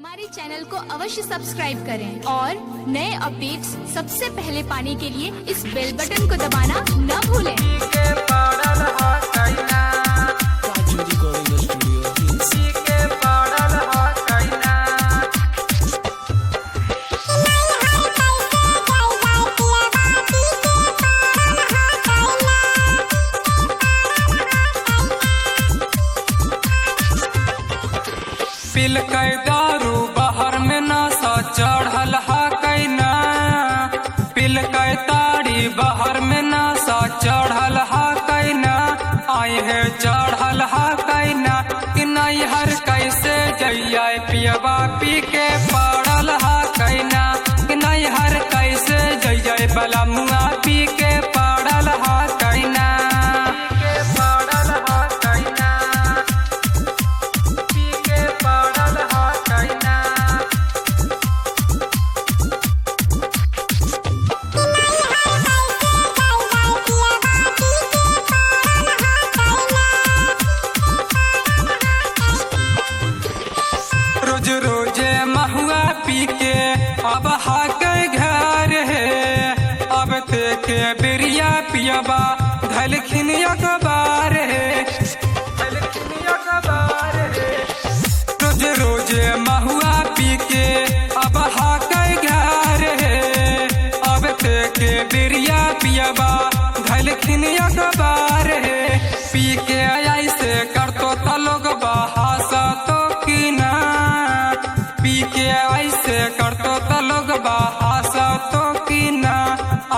हमारे चैनल को अवश्य सब्सक्राइब करें और नए अपडेट्स सबसे पहले पाने के लिए इस बेल बटन को दबाना न भूलें। पिल के दारू बाहर में नशा चढ़ल हा कैना, पिल के ताड़ी बाहर में नशा चढ़ल हा कैना, आए है चढ़ल हा कैना कि नहीं हर कैसे जइया पियबा पी के पड़ल हा कैना, कि नहीं हर कैसे जइया बला मुआ पी के पड़ल हा कैना। रोज रोज महुआ पी के अब हाक घर है, अब ते के बिरिया पियबा धलखिन अखबार है, रोज रोज महुआ पी के अब हाक घर है, अब ते के बिरिया पियबा धलखिन अखबार है, पी के ऐसे करतो त लोग बहासा तो की ना, पी के ऐसे करतो त लोग बहासा तो की ना,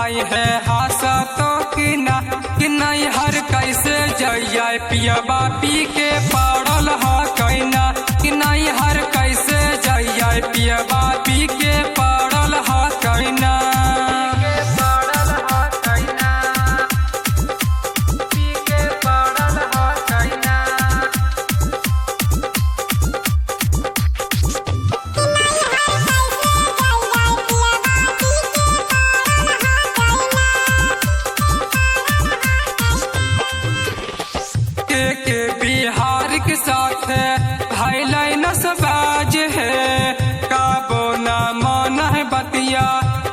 आई है हासा तो की ना, कि नहीं हर कैसे जइया पियबा पी के पड़ल हा कैना, कि नहीं हर कैसे जइया पियबा पी के पड़ल हा कैना। के बिहार के साथ भाई नसबाज है, काबो ना मन है बतिया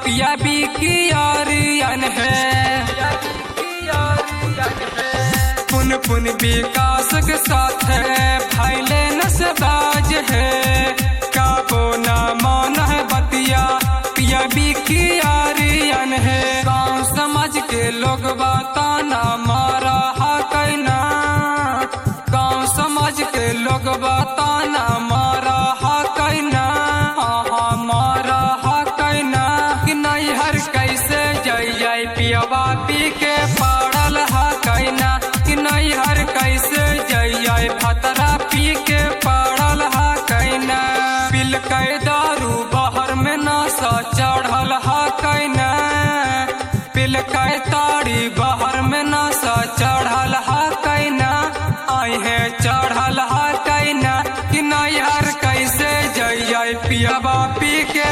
पिया भी कियारियन है, पुन पुन विकास के साथ भाई नसबाज है, काबो ना मन है बतिया पिया भी कियारियन है, गाँव समाज के लोग बताना मारा हा कैना, गाँव समाज के लोग बताना मारा हा कैना, हाँ मारा हा कैना, कि नहीं हर कैसे जइया पियबा पी के पड़ल हा कैना, कि नहीं हर कैसे जइया भतरा पी के पड़ल हा कैना, पिल के दारू बाहर में नशा चढ़ल हा कैना, पिल के ताड़ी बाहर में नशा चढ़ल हा कैना, आई है चढ़ल हा कैना, कि नहीं हर कैसे जइया पियबा पी के